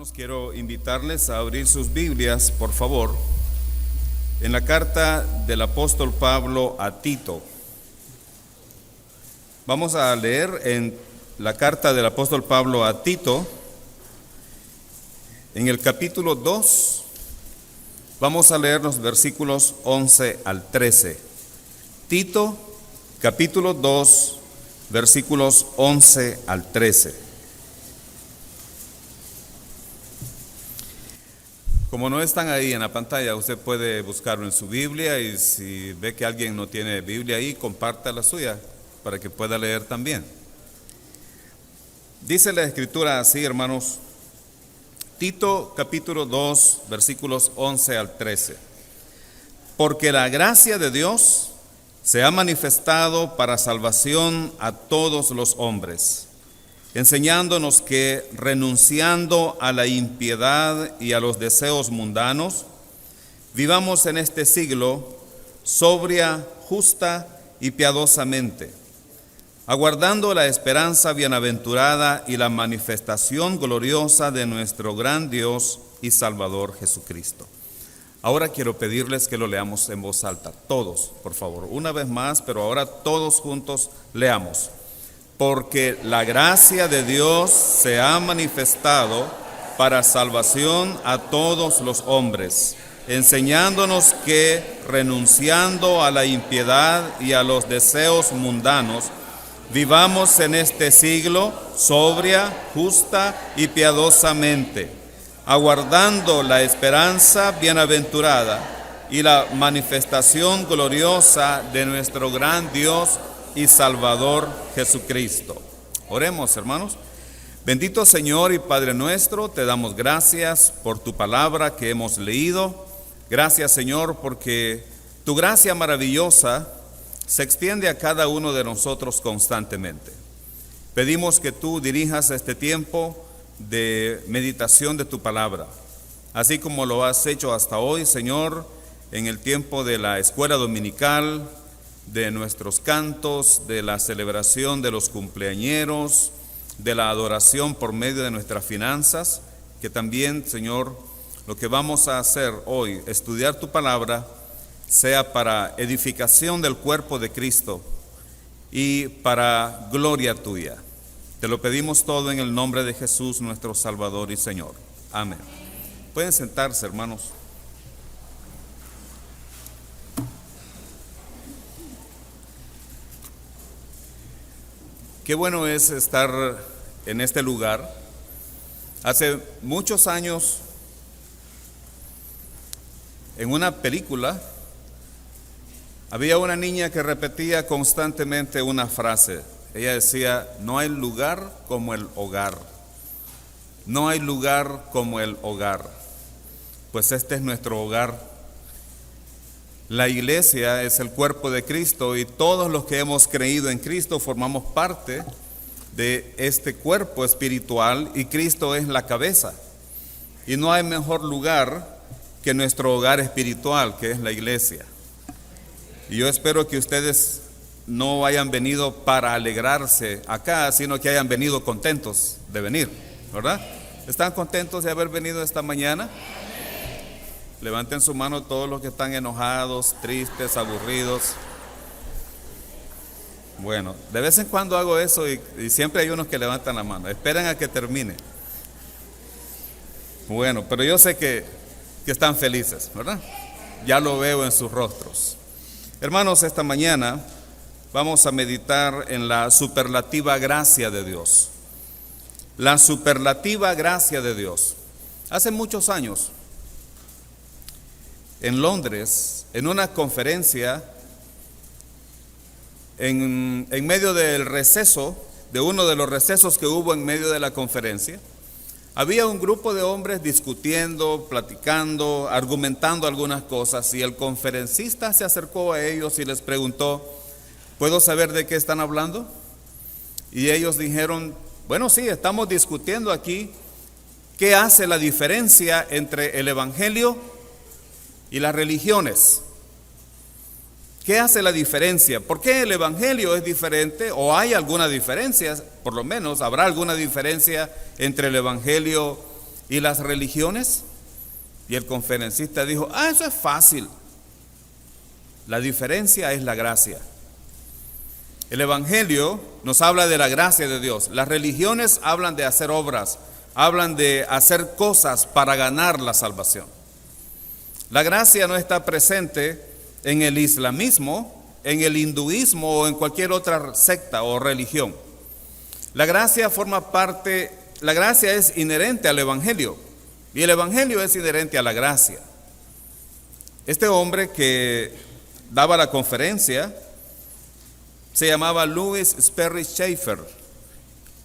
Hermanos, quiero invitarles a abrir sus Biblias, por favor, en la carta del apóstol Pablo a Tito. Vamos a leer en la carta del apóstol Pablo a Tito, en el capítulo 2, vamos a leer los versículos 11 al 13. Tito, capítulo 2, versículos 11 al 13. Como no están ahí en la pantalla, usted puede buscarlo en su Biblia y si ve que alguien no tiene Biblia ahí, comparta la suya para que pueda leer también. Dice la Escritura así, hermanos, Tito capítulo 2, versículos 11 al 13. Porque la gracia de Dios se ha manifestado para salvación a todos los hombres, enseñándonos que, renunciando a la impiedad y a los deseos mundanos, vivamos en este siglo sobria, justa y piadosamente, aguardando la esperanza bienaventurada y la manifestación gloriosa de nuestro gran Dios y Salvador Jesucristo. Ahora quiero pedirles que lo leamos en voz alta, todos, por favor, una vez más, pero ahora todos juntos leamos. Porque la gracia de Dios se ha manifestado para salvación a todos los hombres, enseñándonos que, renunciando a la impiedad y a los deseos mundanos, vivamos en este siglo sobria, justa y piadosamente, aguardando la esperanza bienaventurada y la manifestación gloriosa de nuestro gran Dios y Salvador Jesucristo. Oremos, hermanos. Bendito Señor y Padre nuestro, te damos gracias por tu palabra que hemos leído. Gracias, Señor, porque tu gracia maravillosa se extiende a cada uno de nosotros constantemente. Pedimos que tú dirijas este tiempo de meditación de tu palabra, así como lo has hecho hasta hoy, Señor, en el tiempo de la escuela dominical, de nuestros cantos, de la celebración de los cumpleañeros, de la adoración por medio de nuestras finanzas, que también, Señor, lo que vamos a hacer hoy, estudiar tu palabra, sea para edificación del cuerpo de Cristo y para gloria tuya. Te lo pedimos todo en el nombre de Jesús, nuestro Salvador y Señor. Amén. Pueden sentarse, hermanos. Qué bueno es estar en este lugar. Hace muchos años, en una película, había una niña que repetía constantemente una frase. Ella decía, no hay lugar como el hogar. No hay lugar como el hogar. Pues este es nuestro hogar. La iglesia es el cuerpo de Cristo y todos los que hemos creído en Cristo formamos parte de este cuerpo espiritual y Cristo es la cabeza. Y no hay mejor lugar que nuestro hogar espiritual, que es la iglesia. Y yo espero que ustedes no hayan venido para alegrarse acá, sino que hayan venido contentos de venir, ¿verdad? ¿Están contentos de haber venido esta mañana? Levanten su mano todos los que están enojados, tristes, aburridos. Bueno, de vez en cuando hago eso y siempre hay unos que levantan la mano. Esperan a que termine. Bueno, pero yo sé que están felices, ¿verdad? Ya lo veo en sus rostros. Hermanos, esta mañana vamos a meditar en la superlativa gracia de Dios. La superlativa gracia de Dios. Hace muchos años, en Londres, en una conferencia, en medio del receso, de uno de los recesos que hubo en medio de la conferencia, había un grupo de hombres discutiendo, platicando, argumentando algunas cosas, y el conferencista se acercó a ellos y les preguntó, ¿puedo saber de qué están hablando? Y ellos dijeron, bueno, sí, estamos discutiendo aquí qué hace la diferencia entre el Evangelio y las religiones. ¿Qué hace la diferencia? ¿Por qué el Evangelio es diferente? ¿O hay alguna diferencia? Por lo menos habrá alguna diferencia entre el Evangelio ¿Y las religiones? Y el conferencista dijo, eso es fácil. La diferencia es la gracia. El Evangelio nos habla de la gracia de Dios. Las religiones hablan de hacer obras, hablan de hacer cosas para ganar la salvación. La gracia no está presente en el islamismo, en el hinduismo o en cualquier otra secta o religión. La gracia es inherente al Evangelio y el Evangelio es inherente a la gracia. Este hombre que daba la conferencia se llamaba Louis Sperry Chafer,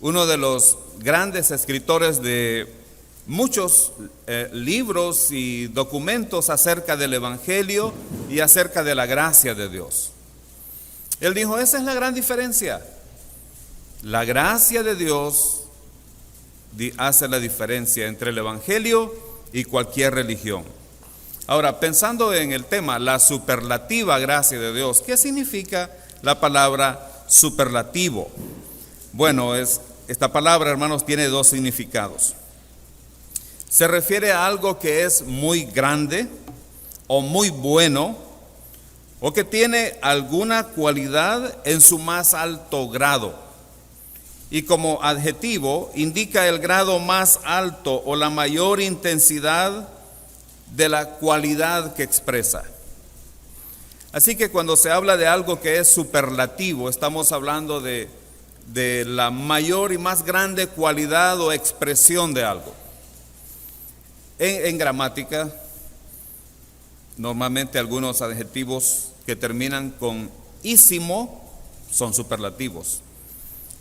uno de los grandes escritores de muchos libros y documentos acerca del Evangelio y acerca de la gracia de Dios. Él dijo, esa es la gran diferencia. La gracia de Dios hace la diferencia entre el Evangelio y cualquier religión. Ahora, pensando en el tema, la superlativa gracia de Dios, ¿qué significa la palabra superlativo? Bueno, esta palabra, hermanos, tiene dos significados. Se refiere a algo que es muy grande o muy bueno o que tiene alguna cualidad en su más alto grado. Y como adjetivo indica el grado más alto o la mayor intensidad de la cualidad que expresa. Así que cuando se habla de algo que es superlativo, estamos hablando de la mayor y más grande cualidad o expresión de algo. En gramática, normalmente algunos adjetivos que terminan con ísimo son superlativos.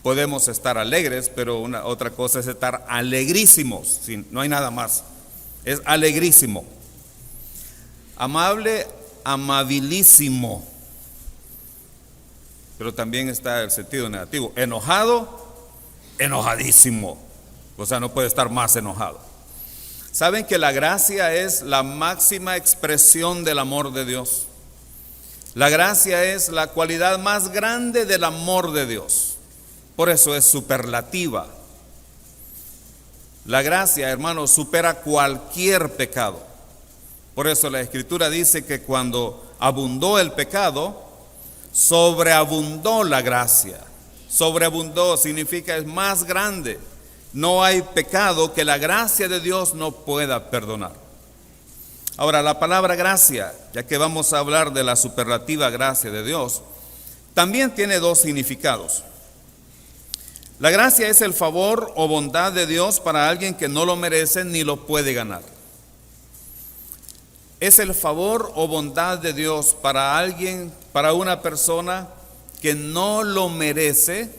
Podemos estar alegres, pero otra cosa es estar alegrísimos, no hay nada más. Es alegrísimo. Amable, amabilísimo. Pero también está el sentido negativo. Enojado, enojadísimo. O sea, no puede estar más enojado. ¿Saben que la gracia es la máxima expresión del amor de Dios? La gracia es la cualidad más grande del amor de Dios. Por eso es superlativa. La gracia, hermanos, supera cualquier pecado. Por eso la Escritura dice que cuando abundó el pecado, sobreabundó la gracia. Sobreabundó significa es más grande. No hay pecado que la gracia de Dios no pueda perdonar. Ahora, la palabra gracia, ya que vamos a hablar de la superlativa gracia de Dios, también tiene dos significados. La gracia es el favor o bondad de Dios para alguien que no lo merece ni lo puede ganar. Es el favor o bondad de Dios para alguien, para una persona que no lo merece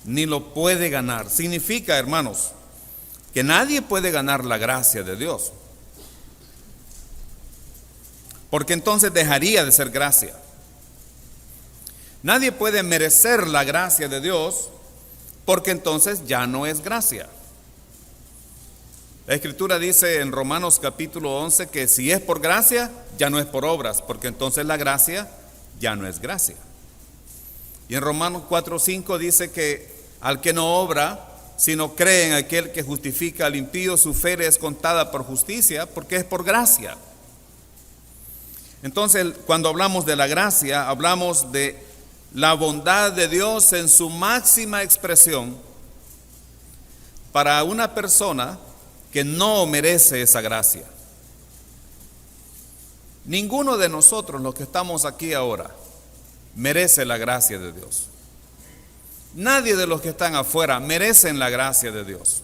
ni lo puede ganar. Significa, hermanos, que nadie puede ganar la gracia de Dios, porque entonces dejaría de ser gracia. Nadie puede merecer la gracia de Dios, porque entonces ya no es gracia. La Escritura dice en Romanos capítulo 11 que si es por gracia, ya no es por obras, porque entonces la gracia ya no es gracia. Y en Romanos 4:5 dice que al que no obra, sino cree en aquel que justifica al impío, su fe le es contada por justicia, porque es por gracia. Entonces, cuando hablamos de la gracia, hablamos de la bondad de Dios en su máxima expresión para una persona que no merece esa gracia. Ninguno de nosotros, los que estamos aquí ahora, merece la gracia de Dios. Nadie de los que están afuera merecen la gracia de Dios.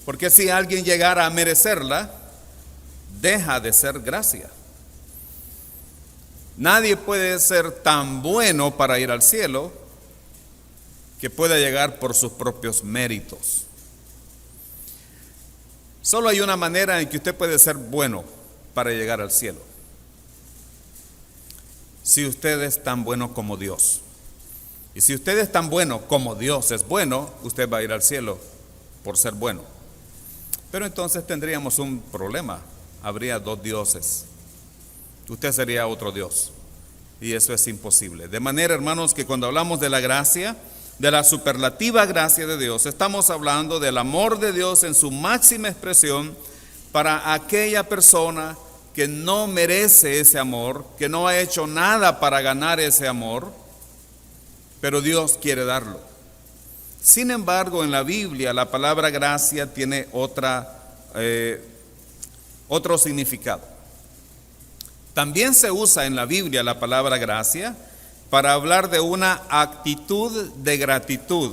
Porque si alguien llegara a merecerla, deja de ser gracia. Nadie puede ser tan bueno para ir al cielo que pueda llegar por sus propios méritos. Solo hay una manera en que usted puede ser bueno para llegar al cielo. Si usted es tan bueno como Dios. Y si usted es tan bueno como Dios es bueno, usted va a ir al cielo por ser bueno. Pero entonces tendríamos un problema. Habría dos dioses. Usted sería otro Dios. Y eso es imposible. De manera, hermanos, que cuando hablamos de la gracia, de la superlativa gracia de Dios, estamos hablando del amor de Dios en su máxima expresión para aquella persona que no merece ese amor, que no ha hecho nada para ganar ese amor, pero Dios quiere darlo. Sin embargo, en la Biblia la palabra gracia tiene otro significado. También se usa en la Biblia la palabra gracia para hablar de una actitud de gratitud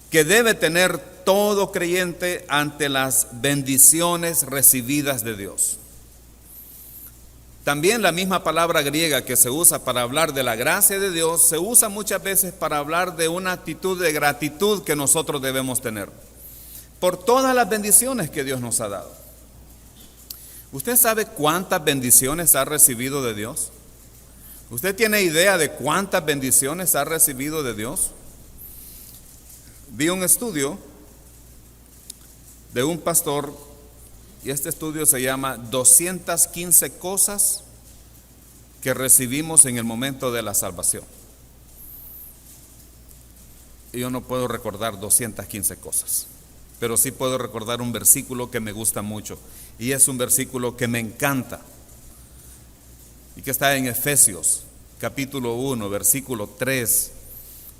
que debe tener todo creyente ante las bendiciones recibidas de Dios. También la misma palabra griega que se usa para hablar de la gracia de Dios se usa muchas veces para hablar de una actitud de gratitud que nosotros debemos tener por todas las bendiciones que Dios nos ha dado. ¿Usted sabe cuántas bendiciones ha recibido de Dios? ¿Usted tiene idea de cuántas bendiciones ha recibido de Dios? Vi un estudio de un pastor y este estudio se llama 215 cosas que recibimos en el momento de la salvación. Y yo no puedo recordar 215 cosas, pero sí puedo recordar un versículo que me gusta mucho y es un versículo que me encanta y que está en Efesios capítulo 1 versículo 3,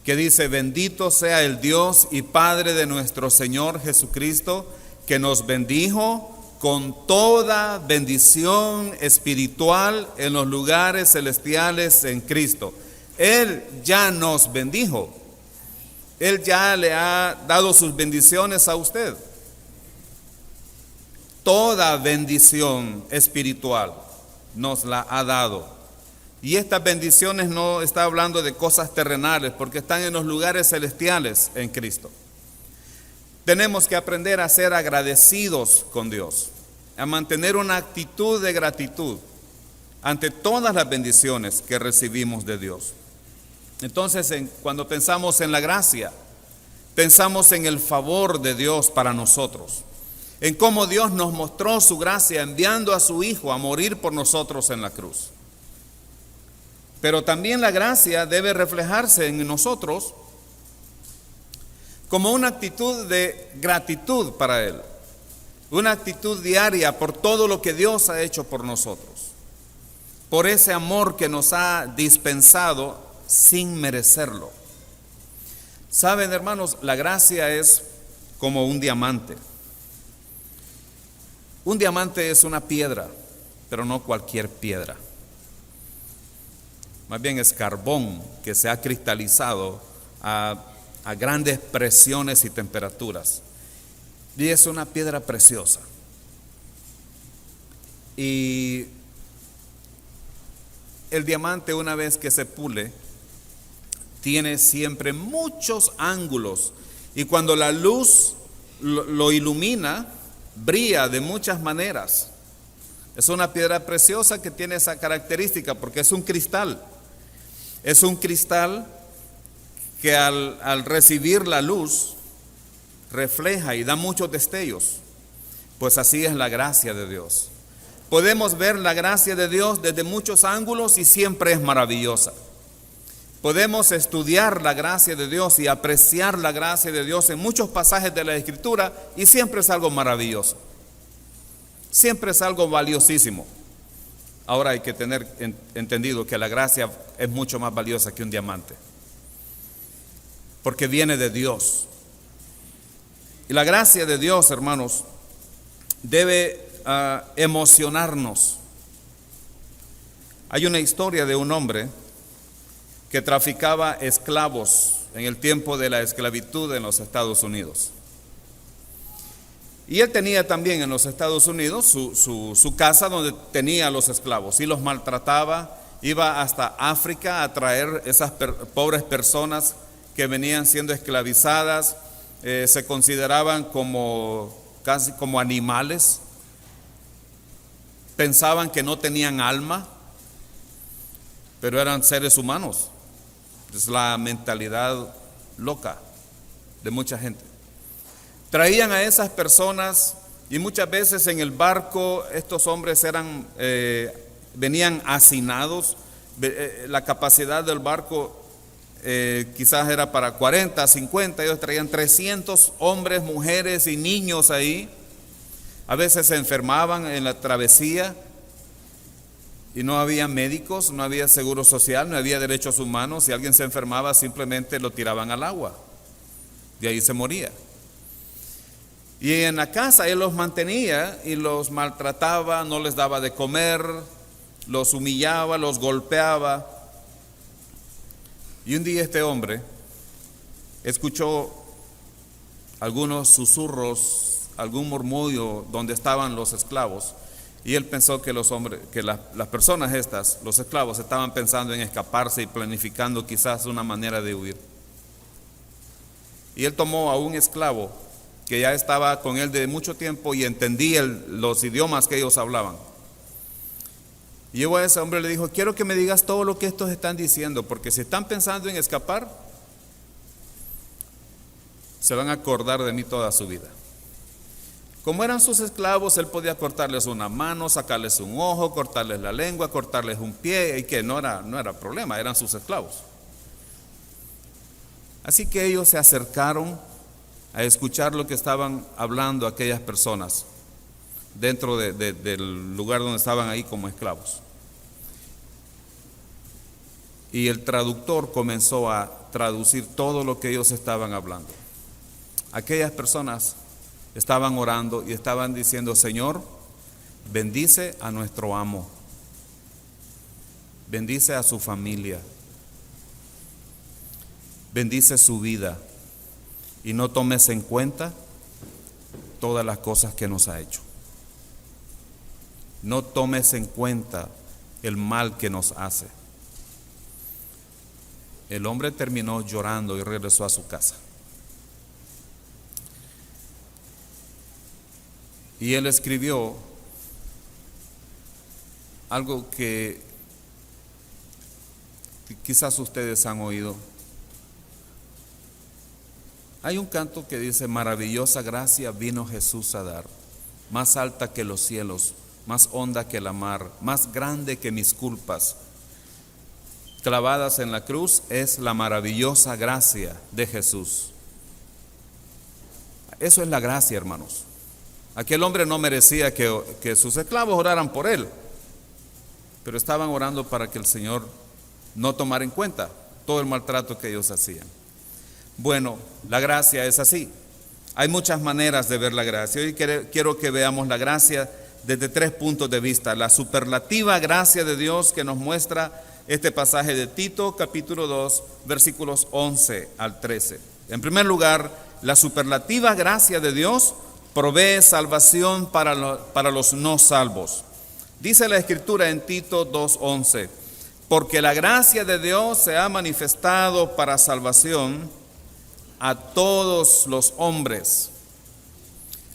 que dice: bendito sea el Dios y Padre de nuestro Señor Jesucristo, que nos bendijo con toda bendición espiritual en los lugares celestiales en Cristo. Él ya nos bendijo. Él ya le ha dado sus bendiciones a usted. Toda bendición espiritual nos la ha dado. Y estas bendiciones no está hablando de cosas terrenales, porque están en los lugares celestiales en Cristo. Tenemos que aprender a ser agradecidos con Dios, a mantener una actitud de gratitud ante todas las bendiciones que recibimos de Dios. Entonces, cuando pensamos en la gracia, pensamos en el favor de Dios para nosotros, en cómo Dios nos mostró su gracia enviando a su Hijo a morir por nosotros en la cruz. Pero también la gracia debe reflejarse en nosotros como una actitud de gratitud para Él, una actitud diaria por todo lo que Dios ha hecho por nosotros, por ese amor que nos ha dispensado sin merecerlo. Saben, hermanos, la gracia es como un diamante. Un diamante es una piedra, pero no cualquier piedra. Más bien es carbón que se ha cristalizado a grandes presiones y temperaturas. Y es una piedra preciosa. Y el diamante, una vez que se pule, tiene siempre muchos ángulos. Y cuando la luz lo ilumina, brilla de muchas maneras. Es una piedra preciosa que tiene esa característica porque es un cristal. Es un cristal que al recibir la luz refleja y da muchos destellos. Pues así es la gracia de Dios. Podemos ver la gracia de Dios desde muchos ángulos y siempre es maravillosa. Podemos estudiar la gracia de Dios y apreciar la gracia de Dios en muchos pasajes de la Escritura y siempre es algo maravilloso. Siempre es algo valiosísimo. Ahora hay que tener entendido que la gracia es mucho más valiosa que un diamante, porque viene de Dios. Y la gracia de Dios, hermanos, debe emocionarnos. Hay una historia de un hombre que traficaba esclavos en el tiempo de la esclavitud en los Estados Unidos. Y él tenía también en los Estados Unidos su casa donde tenía a los esclavos y los maltrataba. Iba hasta África a traer esas pobres personas que venían siendo esclavizadas. Se consideraban casi como animales. Pensaban que no tenían alma, pero eran seres humanos. Es la mentalidad loca de mucha gente. Traían a esas personas y muchas veces en el barco estos hombres venían hacinados. La capacidad del barco quizás era para 40, 50, ellos traían 300 hombres, mujeres y niños ahí. A veces se enfermaban en la travesía y no había médicos, no había seguro social, no había derechos humanos. Si alguien se enfermaba, simplemente lo tiraban al agua y ahí se moría. Y en la casa él los mantenía y los maltrataba, no les daba de comer, los humillaba, los golpeaba. Y un día este hombre escuchó algunos susurros, algún murmullo donde estaban los esclavos, y él pensó que las personas estas, los esclavos, estaban pensando en escaparse y planificando quizás una manera de huir. Y él tomó a un esclavo que ya estaba con él de mucho tiempo y entendía los idiomas que ellos hablaban. Y llegó a ese hombre y le dijo: quiero que me digas todo lo que estos están diciendo, porque si están pensando en escapar, se van a acordar de mí toda su vida. Como eran sus esclavos, él podía cortarles una mano, sacarles un ojo, cortarles la lengua, cortarles un pie, y que no era problema, eran sus esclavos. Así que ellos se acercaron a escuchar lo que estaban hablando aquellas personas dentro del lugar donde estaban ahí como esclavos. Y el traductor comenzó a traducir todo lo que ellos estaban hablando. Aquellas personas estaban orando y estaban diciendo: Señor, bendice a nuestro amo, bendice a su familia, bendice su vida, y no tomes en cuenta todas las cosas que nos ha hecho. No tomes en cuenta el mal que nos hace. El hombre terminó llorando y regresó a su casa. Y él escribió algo que quizás ustedes han oído. Hay un canto que dice: maravillosa gracia vino Jesús a dar, más alta que los cielos, más honda que la mar, más grande que mis culpas. Clavadas en la cruz es la maravillosa gracia de Jesús. Eso es la gracia, hermanos. Aquel hombre no merecía que sus esclavos oraran por él, pero estaban orando para que el Señor no tomara en cuenta todo el maltrato que ellos hacían. Bueno, la gracia es así. Hay muchas maneras de ver la gracia. Hoy quiero que veamos la gracia desde 3 puntos de vista. La superlativa gracia de Dios que nos muestra este pasaje de Tito, capítulo 2, versículos 11 al 13. En primer lugar, la superlativa gracia de Dios provee salvación para los no salvos. Dice la Escritura en Tito 2:11: porque la gracia de Dios se ha manifestado para salvación a todos los hombres.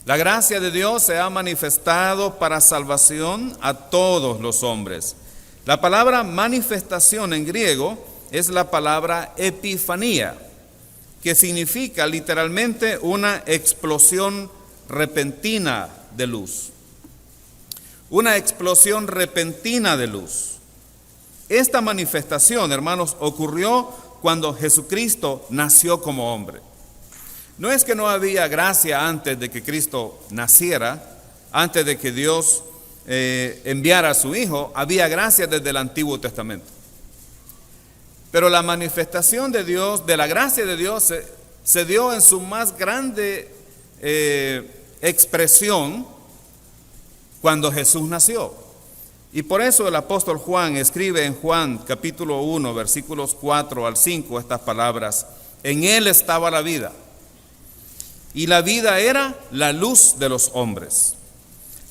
La gracia de Dios se ha manifestado para salvación a todos los hombres. La palabra manifestación en griego es la palabra epifanía, que significa literalmente una explosión repentina de luz. Una explosión repentina de luz. Esta manifestación, hermanos, ocurrió cuando Jesucristo nació como hombre. No es que no había gracia antes de que Cristo naciera, antes de que Dios enviara a su Hijo, había gracia desde el Antiguo Testamento. Pero la manifestación de Dios, de la gracia de Dios, se dio en su más grande expresión cuando Jesús nació. Y por eso el apóstol Juan escribe en Juan capítulo 1, versículos 4 al 5 estas palabras: en él estaba la vida, y la vida era la luz de los hombres.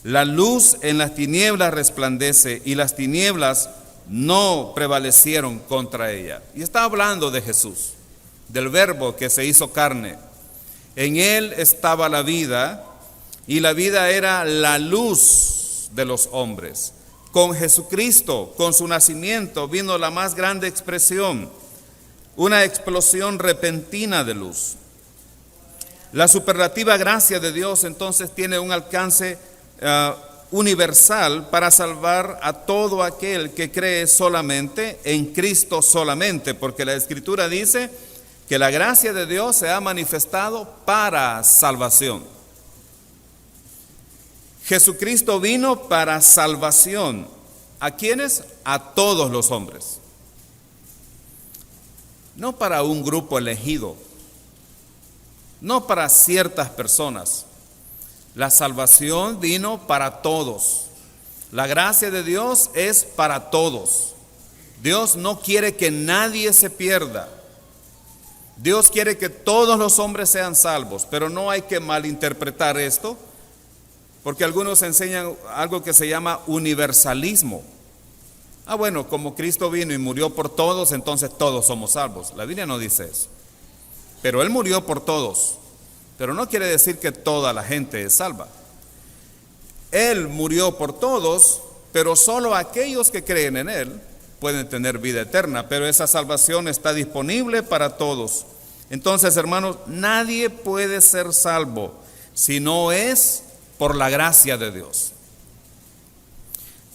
La luz en las tinieblas resplandece, y las tinieblas no prevalecieron contra ella. Y está hablando de Jesús, del Verbo que se hizo carne. En él estaba la vida, y la vida era la luz de los hombres. Con Jesucristo, con su nacimiento, vino la más grande expresión, una explosión repentina de luz. La superlativa gracia de Dios entonces tiene un alcance universal para salvar a todo aquel que cree solamente en Cristo solamente, porque la Escritura dice que la gracia de Dios se ha manifestado para salvación. Jesucristo vino para salvación. ¿A quiénes? A todos los hombres. No para un grupo elegido, no para ciertas personas. La salvación vino para todos. La gracia de Dios es para todos. Dios no quiere que nadie se pierda. Dios quiere que todos los hombres sean salvos, pero no hay que malinterpretar esto, porque algunos enseñan algo que se llama universalismo. Bueno, como Cristo vino y murió por todos, entonces todos somos salvos. La Biblia no dice eso. Pero Él murió por todos. Pero no quiere decir que toda la gente es salva. Él murió por todos, pero solo aquellos que creen en Él pueden tener vida eterna. Pero esa salvación está disponible para todos. Entonces, hermanos, nadie puede ser salvo si no es por la gracia de Dios.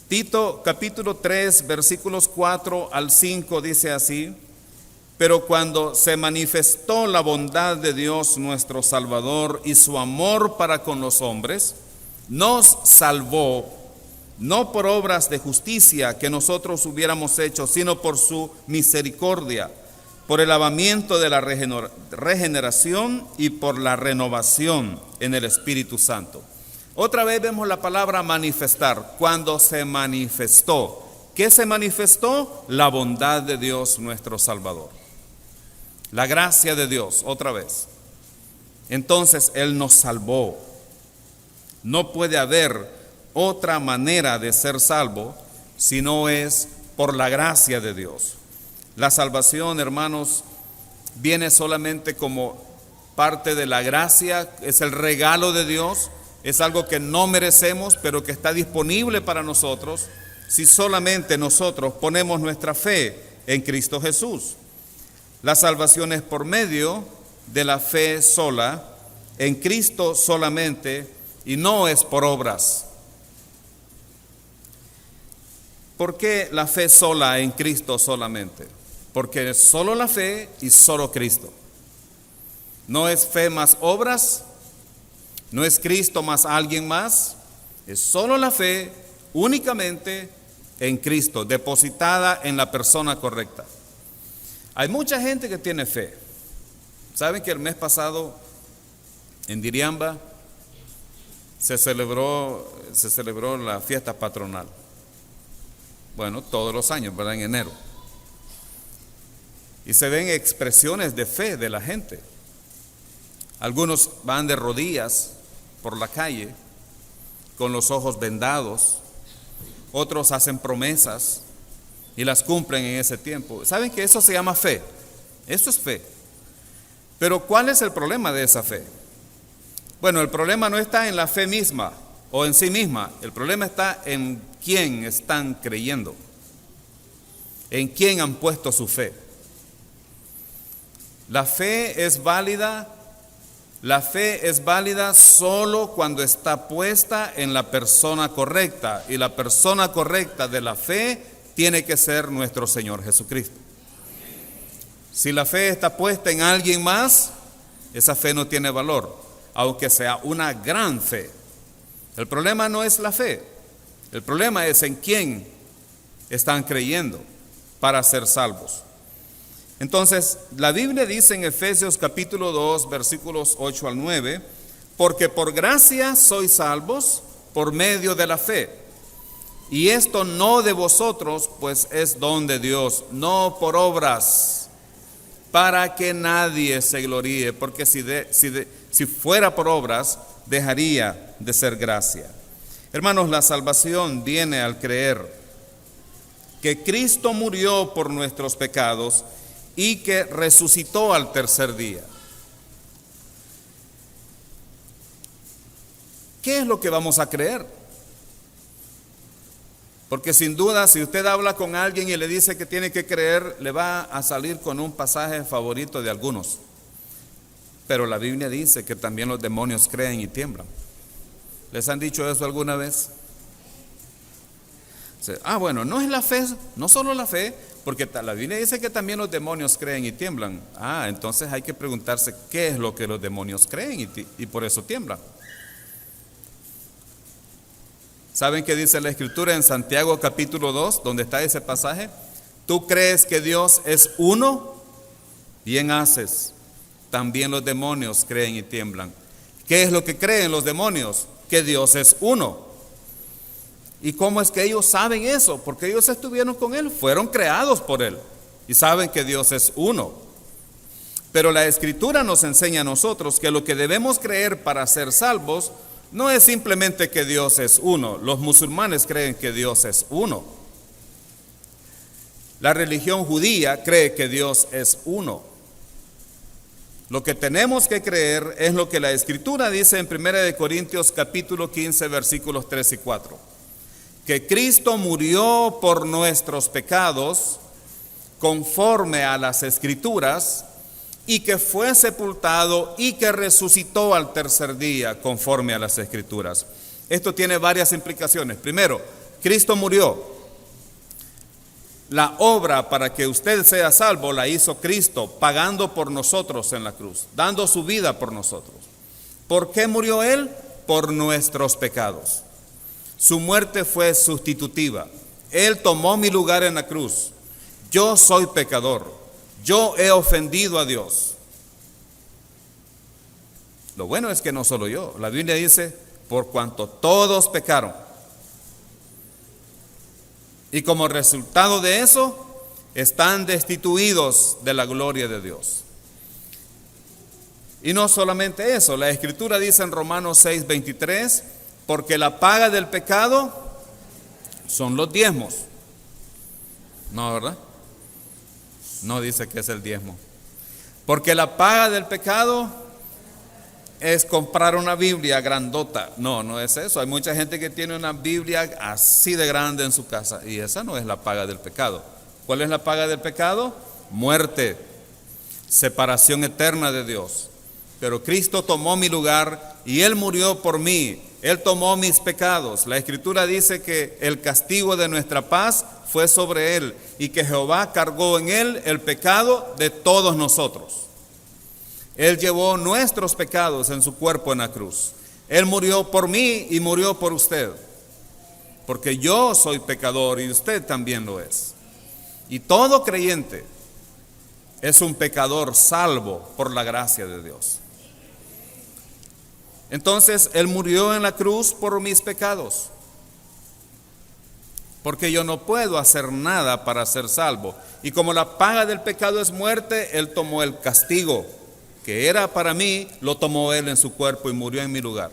Tito capítulo 3, versículos 4 al 5 dice así: pero cuando se manifestó la bondad de Dios nuestro Salvador y su amor para con los hombres, nos salvó, no por obras de justicia que nosotros hubiéramos hecho, sino por su misericordia, por el lavamiento de la regeneración y por la renovación en el Espíritu Santo. Otra vez vemos la palabra manifestar. Cuando se manifestó, ¿qué se manifestó? La bondad de Dios nuestro Salvador. La gracia de Dios, otra vez. Entonces Él nos salvó. No puede haber otra manera de ser salvo si no es por la gracia de Dios. La salvación, hermanos, viene solamente como parte de la gracia, es el regalo de Dios, es algo que no merecemos, pero que está disponible para nosotros si solamente nosotros ponemos nuestra fe en Cristo Jesús. La salvación es por medio de la fe sola, en Cristo solamente, y no es por obras. ¿Por qué la fe sola en Cristo solamente? Porque es solo la fe y solo Cristo. No es fe más obras, no es Cristo más alguien más, es solo la fe únicamente en Cristo, depositada en la persona correcta. Hay mucha gente que tiene fe. ¿Saben que el mes pasado en Diriamba se celebró la fiesta patronal? Bueno, todos los años, ¿verdad? En enero. Y se ven expresiones de fe de la gente. Algunos van de rodillas por la calle con los ojos vendados. Otros hacen promesas y las cumplen en ese tiempo. ¿Saben que eso se llama fe? Eso es fe. Pero ¿cuál es el problema de esa fe? Bueno, el problema no está en la fe misma o en sí misma. El problema está en quién están creyendo, en quién han puesto su fe. La fe es válida solo cuando está puesta en la persona correcta, y la persona correcta de la fe tiene que ser nuestro Señor Jesucristo. Si la fe está puesta en alguien más, esa fe no tiene valor, aunque sea una gran fe. El problema no es la fe, el problema es en quién están creyendo para ser salvos. Entonces, la Biblia dice en Efesios capítulo 2, versículos 8 al 9, porque por gracia sois salvos por medio de la fe. Y esto no de vosotros, pues es don de Dios, no por obras, para que nadie se gloríe, porque si fuera por obras, dejaría de ser gracia. Hermanos, la salvación viene al creer que Cristo murió por nuestros pecados y que resucitó al tercer día. ¿Qué es lo que vamos a creer? Porque sin duda, si usted habla con alguien y le dice que tiene que creer, le va a salir con un pasaje favorito de algunos. Pero la Biblia dice que también los demonios creen y tiemblan. ¿Les han dicho eso alguna vez? Bueno, no es la fe, no solo la fe, porque la Biblia dice que también los demonios creen y tiemblan. Entonces hay que preguntarse qué es lo que los demonios creen y por eso tiemblan. ¿Saben qué dice la Escritura en Santiago capítulo 2, donde está ese pasaje? ¿Tú crees que Dios es uno? Bien haces. También los demonios creen y tiemblan. ¿Qué es lo que creen los demonios? Que Dios es uno. ¿Y cómo es que ellos saben eso? Porque ellos estuvieron con Él, fueron creados por Él y saben que Dios es uno. Pero la Escritura nos enseña a nosotros que lo que debemos creer para ser salvos no es simplemente que Dios es uno. Los musulmanes creen que Dios es uno. La religión judía cree que Dios es uno. Lo que tenemos que creer es lo que la Escritura dice en 1 Corintios capítulo 15 versículos 3 y 4. Que Cristo murió por nuestros pecados conforme a las Escrituras y que fue sepultado y que resucitó al tercer día conforme a las Escrituras. Esto tiene varias implicaciones. Primero, Cristo murió. La obra para que usted sea salvo la hizo Cristo, pagando por nosotros en la cruz, dando su vida por nosotros. ¿Por qué murió Él? Por nuestros pecados. Su muerte fue sustitutiva. Él tomó mi lugar en la cruz. Yo soy pecador. Yo he ofendido a Dios. Lo bueno es que no solo yo. La Biblia dice, por cuanto todos pecaron. Y como resultado de eso, están destituidos de la gloria de Dios. Y no solamente eso, la Escritura dice en Romanos 6:23, porque la paga del pecado son los diezmos. No, ¿verdad? No dice que es el diezmo. Porque la paga del pecado es comprar una Biblia grandota. No es eso. Hay mucha gente que tiene una Biblia así de grande en su casa y esa no es la paga del pecado. ¿Cuál es la paga del pecado? Muerte, separación eterna de Dios. Pero Cristo tomó mi lugar y Él murió por mí. Él tomó mis pecados. La Escritura dice que el castigo de nuestra paz fue sobre Él y que Jehová cargó en Él el pecado de todos nosotros. Él llevó nuestros pecados en su cuerpo en la cruz. Él murió por mí y murió por usted. Porque yo soy pecador y usted también lo es. Y todo creyente es un pecador salvo por la gracia de Dios. Entonces, Él murió en la cruz por mis pecados. Porque yo no puedo hacer nada para ser salvo. Y como la paga del pecado es muerte, Él tomó el castigo que era para mí, lo tomó Él en su cuerpo y murió en mi lugar.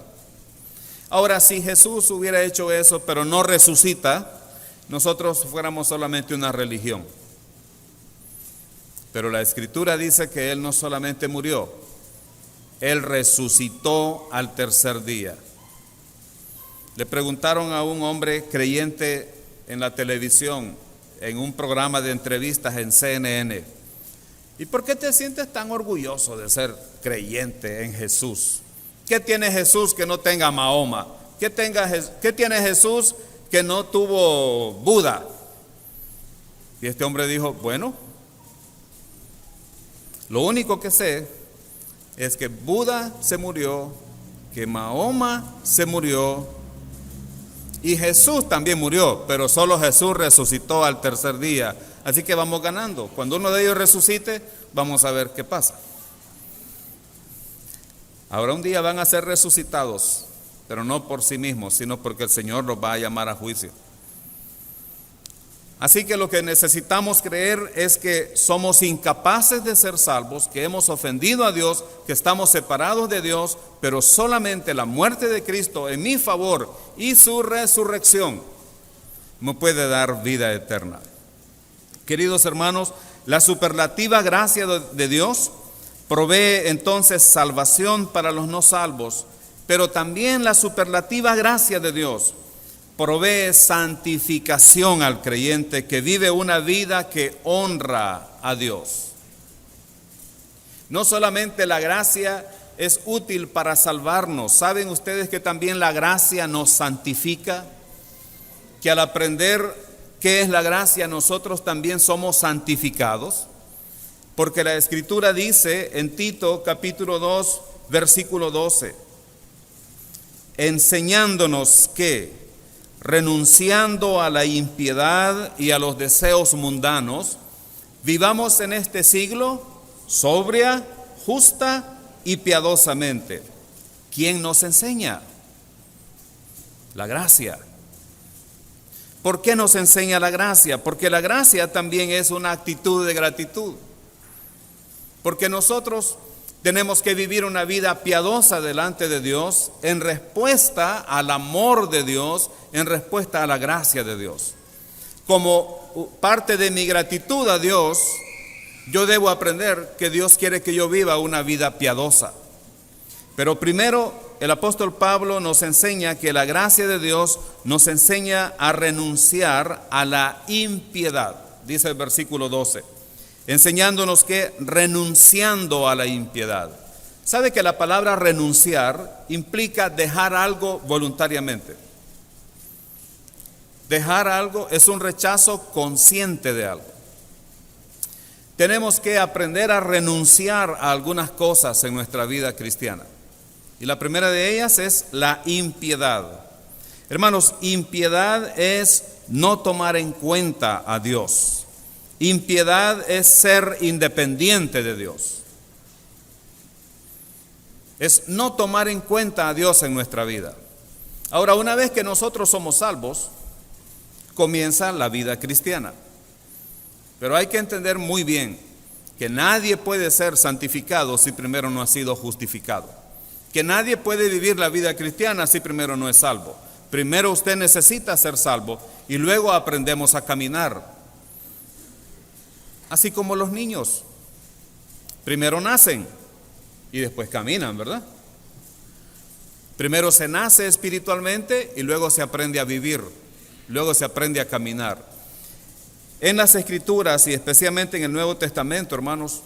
Ahora, si Jesús hubiera hecho eso, pero no resucita, nosotros fuéramos solamente una religión. Pero la Escritura dice que Él no solamente murió, Él resucitó al tercer día. Le preguntaron a un hombre creyente en la televisión, en un programa de entrevistas en CNN, ¿y por qué te sientes tan orgulloso de ser creyente en Jesús? ¿Qué tiene Jesús que no tenga Mahoma? ¿Qué tiene Jesús que no tuvo Buda? Y este hombre dijo, bueno, lo único que sé es que Buda se murió, que Mahoma se murió y Jesús también murió, pero solo Jesús resucitó al tercer día. Así que vamos ganando. Cuando uno de ellos resucite, vamos a ver qué pasa. Ahora un día van a ser resucitados, pero no por sí mismos, sino porque el Señor los va a llamar a juicio. Así que lo que necesitamos creer es que somos incapaces de ser salvos, que hemos ofendido a Dios, que estamos separados de Dios, pero solamente la muerte de Cristo en mi favor y su resurrección me puede dar vida eterna. Queridos hermanos, la superlativa gracia de Dios provee entonces salvación para los no salvos, pero también la superlativa gracia de Dios provee santificación al creyente que vive una vida que honra a Dios. No solamente la gracia es útil para salvarnos, ¿saben ustedes que también la gracia nos santifica? que al aprender qué es la gracia, nosotros también somos santificados? Porque la Escritura dice en Tito capítulo 2, versículo 12, enseñándonos que, renunciando a la impiedad y a los deseos mundanos, vivamos en este siglo sobria, justa y piadosamente. ¿Quién nos enseña? La gracia. ¿Por qué nos enseña la gracia? Porque la gracia también es una actitud de gratitud. Porque nosotros tenemos que vivir una vida piadosa delante de Dios en respuesta al amor de Dios, en respuesta a la gracia de Dios. Como parte de mi gratitud a Dios, yo debo aprender que Dios quiere que yo viva una vida piadosa. Pero primero, el apóstol Pablo nos enseña que la gracia de Dios nos enseña a renunciar a la impiedad. Dice el versículo 12, enseñándonos que renunciando a la impiedad. ¿Sabe que la palabra renunciar implica dejar algo voluntariamente? Dejar algo es un rechazo consciente de algo. Tenemos que aprender a renunciar a algunas cosas en nuestra vida cristiana. Y la primera de ellas es la impiedad. Hermanos, impiedad es no tomar en cuenta a Dios. Impiedad es ser independiente de Dios. Es no tomar en cuenta a Dios en nuestra vida. Ahora, una vez que nosotros somos salvos, comienza la vida cristiana. Pero hay que entender muy bien que nadie puede ser santificado si primero no ha sido justificado. Que nadie puede vivir la vida cristiana si primero no es salvo. Primero usted necesita ser salvo y luego aprendemos a caminar. Así como los niños. Primero nacen y después caminan, ¿verdad? Primero se nace espiritualmente y luego se aprende a vivir. Luego se aprende a caminar. En las Escrituras y especialmente en el Nuevo Testamento, hermanos,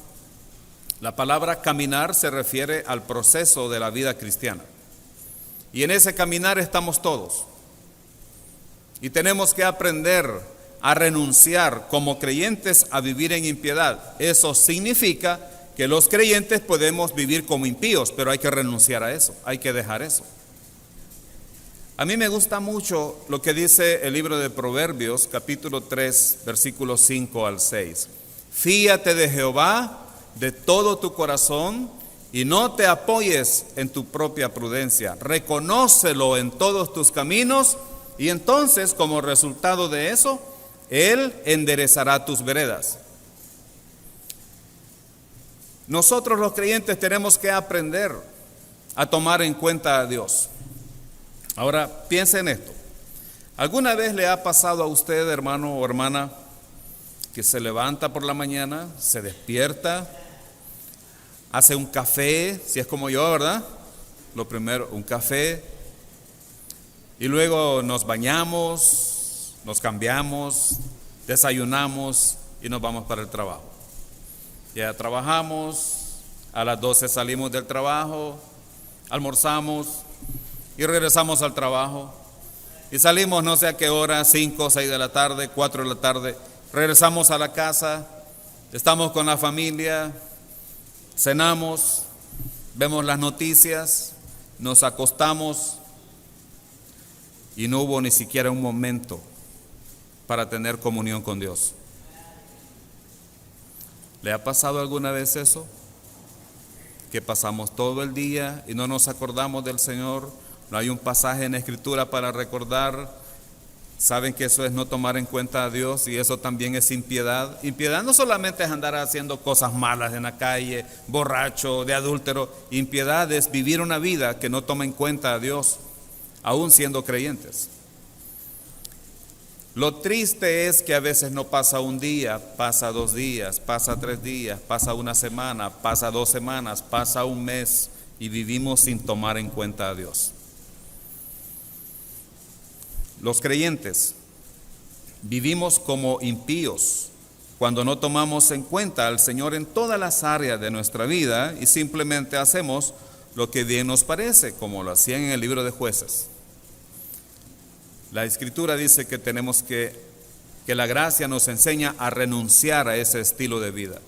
la palabra caminar se refiere al proceso de la vida cristiana. Y en ese caminar estamos todos. Y tenemos que aprender a renunciar como creyentes a vivir en impiedad. Eso significa que los creyentes podemos vivir como impíos, pero hay que renunciar a eso, hay que dejar eso. A mí me gusta mucho lo que dice el libro de Proverbios, capítulo 3, versículos 5 al 6. Fíate de Jehová de todo tu corazón y no te apoyes en tu propia prudencia. Reconócelo en todos tus caminos y entonces, como resultado de eso, Él enderezará tus veredas. Nosotros los creyentes tenemos que aprender a tomar en cuenta a Dios. Ahora, piense en esto. ¿Alguna vez le ha pasado a usted, hermano o hermana, que se levanta por la mañana, se despierta, hace un café, si es como yo, ¿verdad? Lo primero, un café, y luego nos bañamos, nos cambiamos, desayunamos y nos vamos para el trabajo? Ya trabajamos, a las 12 salimos del trabajo, almorzamos y regresamos al trabajo. Y salimos no sé a qué hora, 5 o 6 de la tarde, 4 de la tarde. Regresamos a la casa, estamos con la familia, cenamos, vemos las noticias, nos acostamos y no hubo ni siquiera un momento para tener comunión con Dios. ¿Le ha pasado alguna vez eso? Que pasamos todo el día y no nos acordamos del Señor. No hay un pasaje en la Escritura para recordar. Saben que eso es no tomar en cuenta a Dios y eso también es impiedad. Impiedad no solamente es andar haciendo cosas malas en la calle, borracho, de adúltero. Impiedad es vivir una vida que no toma en cuenta a Dios, aún siendo creyentes. Lo triste es que a veces no pasa un día, pasa 2 días, pasa 3 días, pasa una semana, pasa 2 semanas, pasa un mes y vivimos sin tomar en cuenta a Dios. Los creyentes vivimos como impíos cuando no tomamos en cuenta al Señor en todas las áreas de nuestra vida y simplemente hacemos lo que bien nos parece, como lo hacían en el libro de Jueces. La Escritura dice que tenemos que la gracia nos enseña a renunciar a ese estilo de vida.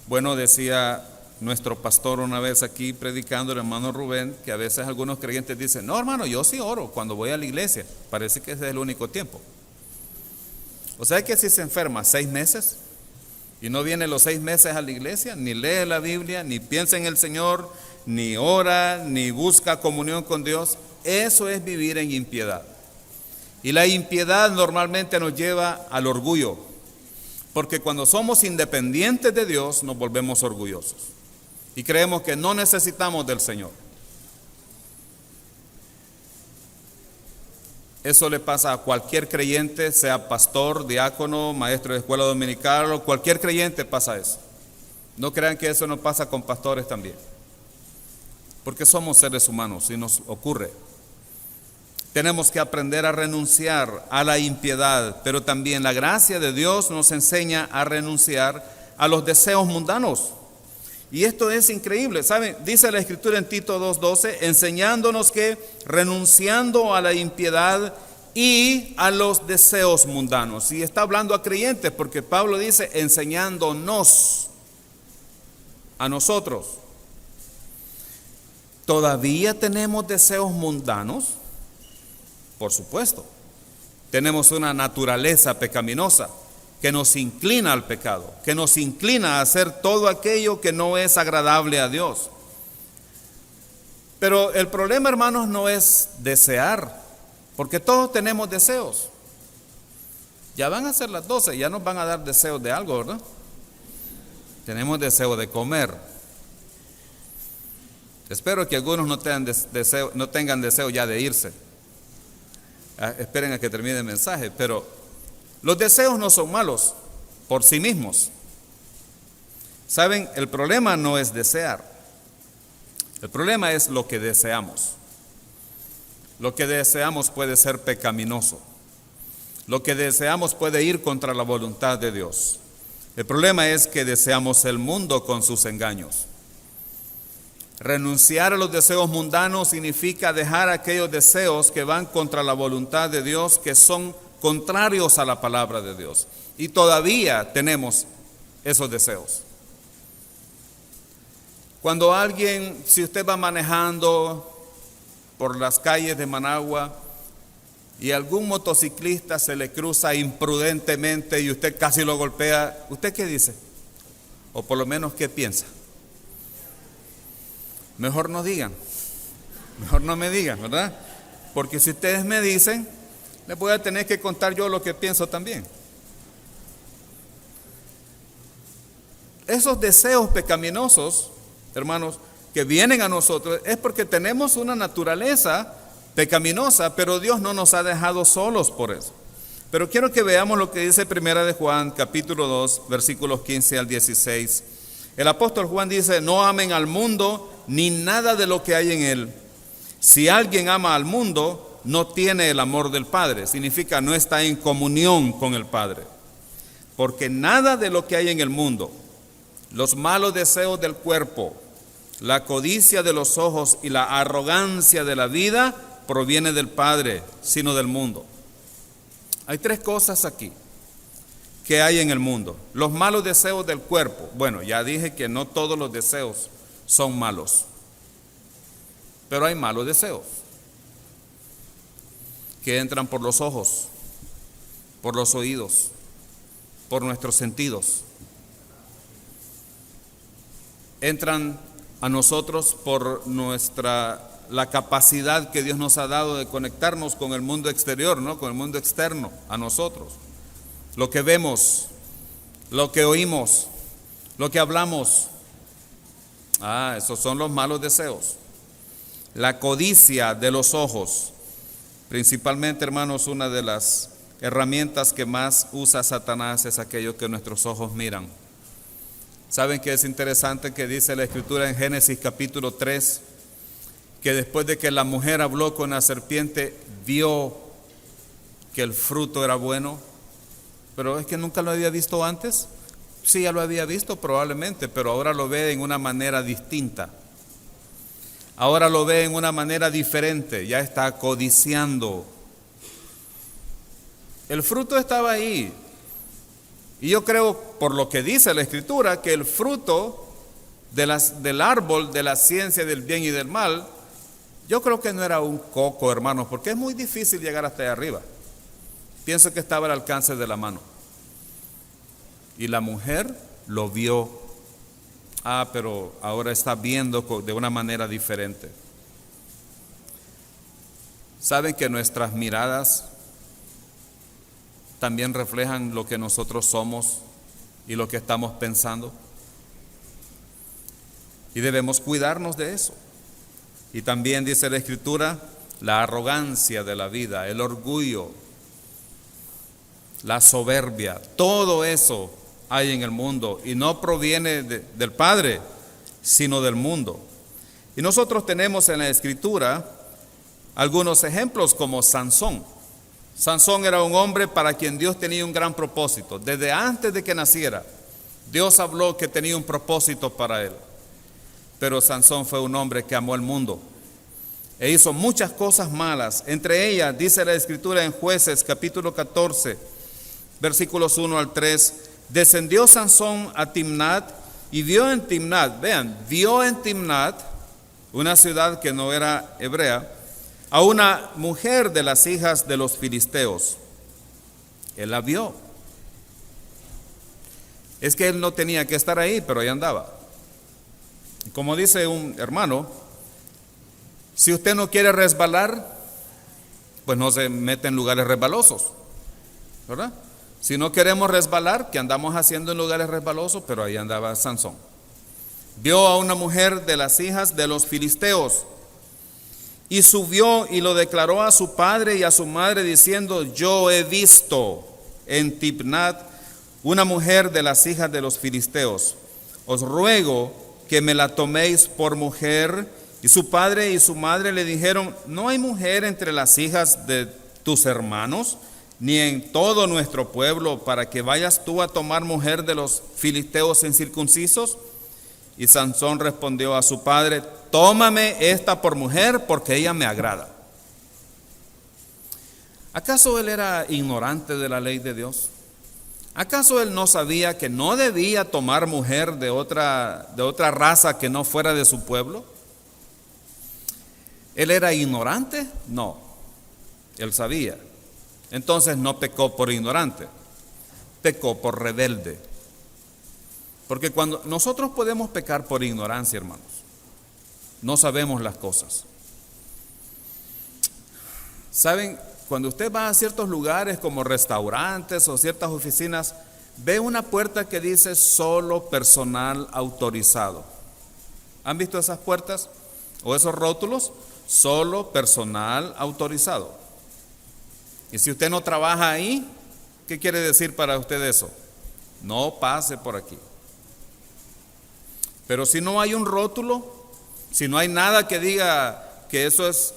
Bueno, decía nuestro pastor una vez aquí predicando, el hermano Rubén, que a veces algunos creyentes dicen: no, hermano, yo sí oro cuando voy a la iglesia. Parece que ese es el único tiempo. O sea que si se enferma 6 meses y no viene los 6 meses a la iglesia, ni lee la Biblia, ni piensa en el Señor, ni ora, ni busca comunión con Dios, eso es vivir en impiedad. Y la impiedad normalmente nos lleva al orgullo, porque cuando somos independientes de Dios nos volvemos orgullosos y creemos que no necesitamos del Señor. Eso le pasa a cualquier creyente, sea pastor, diácono, maestro de escuela dominical, o cualquier creyente pasa eso. No crean que eso no pasa con pastores también, porque somos seres humanos y nos ocurre. Tenemos que aprender a renunciar a la impiedad, pero también la gracia de Dios nos enseña a renunciar a los deseos mundanos. Y esto es increíble, ¿saben? Dice la Escritura en Tito 2:12, enseñándonos que renunciando a la impiedad y a los deseos mundanos. Y está hablando a creyentes, porque Pablo dice enseñándonos a nosotros. ¿Todavía tenemos deseos mundanos? Por supuesto. Tenemos una naturaleza pecaminosa que nos inclina al pecado, que nos inclina a hacer todo aquello que no es agradable a Dios. Pero el problema, hermanos, no es desear, porque todos tenemos deseos. Ya van a ser las 12, ya nos van a dar deseos de algo, ¿verdad? Tenemos deseo de comer. Espero que algunos no tengan deseo ya de irse. Esperen a que termine el mensaje, pero los deseos no son malos por sí mismos. ¿Saben? El problema no es desear. El problema es lo que deseamos. Lo que deseamos puede ser pecaminoso. Lo que deseamos puede ir contra la voluntad de Dios. El problema es que deseamos el mundo con sus engaños. Renunciar a los deseos mundanos significa dejar aquellos deseos que van contra la voluntad de Dios, que son contrarios a la palabra de Dios. Y todavía tenemos esos deseos. Cuando alguien, si usted va manejando por las calles de Managua y algún motociclista se le cruza imprudentemente y usted casi lo golpea, ¿usted qué dice? O por lo menos, ¿qué piensa? Mejor no digan, mejor no me digan, ¿verdad? Porque si ustedes me dicen, les voy a tener que contar yo lo que pienso también. Esos deseos pecaminosos, hermanos, que vienen a nosotros, es porque tenemos una naturaleza pecaminosa, pero Dios no nos ha dejado solos por eso. Pero quiero que veamos lo que dice Primera de Juan, capítulo 2, versículos 15 al 16. El apóstol Juan dice: no amen al mundo ni nada de lo que hay en él. Si alguien ama al mundo, no tiene el amor del Padre. Significa no está en comunión con el Padre. Porque nada de lo que hay en el mundo, los malos deseos del cuerpo, la codicia de los ojos y la arrogancia de la vida proviene del Padre, sino del mundo. Hay 3 cosas aquí que hay en el mundo. Los malos deseos del cuerpo. Bueno, ya dije que no todos los deseos son malos, pero hay malos deseos que entran por los ojos, por los oídos, por nuestros sentidos. Entran a nosotros por la capacidad que Dios nos ha dado de conectarnos con el mundo exterior, ¿no? Con el mundo externo a nosotros. Lo que vemos, lo que oímos, lo que hablamos. Esos son los malos deseos. La codicia de los ojos. Principalmente, hermanos, una de las herramientas que más usa Satanás es aquello que nuestros ojos miran. ¿Saben qué es interesante que dice la Escritura en Génesis capítulo 3? Que después de que la mujer habló con la serpiente, vio que el fruto era bueno. Pero es que nunca lo había visto antes. Sí, ya lo había visto probablemente, pero ahora lo ve en una manera distinta. ahora lo ve en una manera diferente, ya está codiciando. El fruto estaba ahí. Y yo creo, por lo que dice la Escritura, que el fruto del árbol de la ciencia del bien y del mal, yo creo que no era un coco, hermanos, porque es muy difícil llegar hasta allá arriba. Pienso que estaba al alcance de la mano. Y la mujer lo vio. Pero ahora está viendo de una manera diferente. ¿Saben que nuestras miradas también reflejan lo que nosotros somos y lo que estamos pensando? Y debemos cuidarnos de eso. Y también dice la Escritura, la arrogancia de la vida, el orgullo, la soberbia, todo eso hay en el mundo y no proviene del Padre, sino del mundo. Y nosotros tenemos en la Escritura algunos ejemplos como Sansón. Sansón era un hombre para quien Dios tenía un gran propósito. Desde antes de que naciera, Dios habló que tenía un propósito para él. Pero Sansón fue un hombre que amó el mundo e hizo muchas cosas malas. Entre ellas, dice la Escritura en Jueces, capítulo 14, versículos 1 al 3, descendió Sansón a Timnat y vio en Timnat, vio en Timnat, una ciudad que no era hebrea, a una mujer de las hijas de los filisteos. Él la vio. Es que él no tenía que estar ahí, pero ahí andaba. Como dice un hermano, si usted no quiere resbalar, pues no se mete en lugares resbalosos, ¿verdad? Si no queremos resbalar, ¿qué andamos haciendo en lugares resbalosos? Pero ahí andaba Sansón. Vio a una mujer de las hijas de los filisteos y subió y lo declaró a su padre y a su madre diciendo, yo he visto en Timnat una mujer de las hijas de los filisteos. Os ruego que me la toméis por mujer. Y su padre y su madre le dijeron, no hay mujer entre las hijas de tus hermanos, ni en todo nuestro pueblo, para que vayas tú a tomar mujer de los filisteos incircuncisos. Y Sansón respondió a su padre, tómame esta por mujer, porque ella me agrada. ¿Acaso él era ignorante de la ley de Dios? ¿Acaso él no sabía que no debía tomar mujer de otra raza que no fuera de su pueblo? ¿Él era ignorante? No, él sabía. Entonces no pecó por ignorante, pecó por rebelde. Porque cuando nosotros podemos pecar por ignorancia, hermanos, no sabemos las cosas. ¿Saben? Cuando usted va a ciertos lugares como restaurantes o ciertas oficinas, ve una puerta que dice solo personal autorizado. ¿Han visto esas puertas o esos rótulos? Solo personal autorizado. Y si usted no trabaja ahí, ¿qué quiere decir para usted eso? No pase por aquí. Pero si no hay un rótulo, si no hay nada que diga que eso es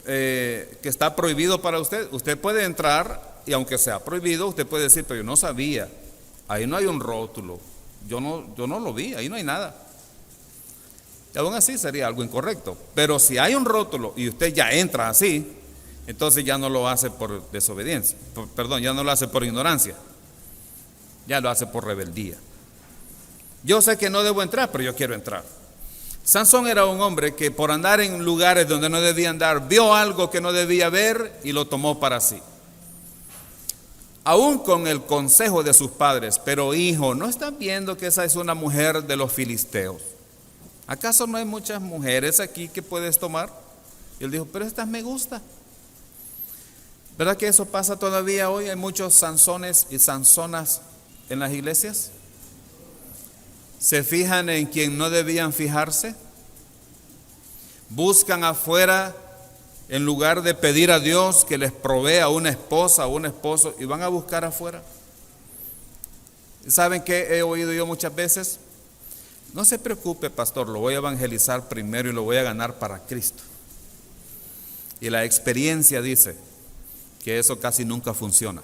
que está prohibido para usted, usted puede entrar y aunque sea prohibido, usted puede decir, pero yo no sabía, ahí no hay un rótulo, yo no lo vi, ahí no hay nada. Y aún así sería algo incorrecto. Pero si hay un rótulo y usted ya entra así, entonces ya no lo hace por desobediencia, ya no lo hace por ignorancia, ya lo hace por rebeldía. Yo sé que no debo entrar, pero yo quiero entrar. Sansón era un hombre que por andar en lugares donde no debía andar, vio algo que no debía ver y lo tomó para sí. Aún con el consejo de sus padres, pero hijo, ¿no estás viendo que esa es una mujer de los filisteos? ¿Acaso no hay muchas mujeres aquí que puedes tomar? Y él dijo, pero esta me gusta. ¿Verdad que eso pasa todavía hoy? Hay muchos Sansones y Sansonas en las iglesias. Se fijan en quien no debían fijarse. Buscan afuera en lugar de pedir a Dios que les provea una esposa o un esposo y van a buscar afuera. ¿Saben qué he oído yo muchas veces? No se preocupe, pastor, lo voy a evangelizar primero y lo voy a ganar para Cristo. Y la experiencia dice que eso casi nunca funciona.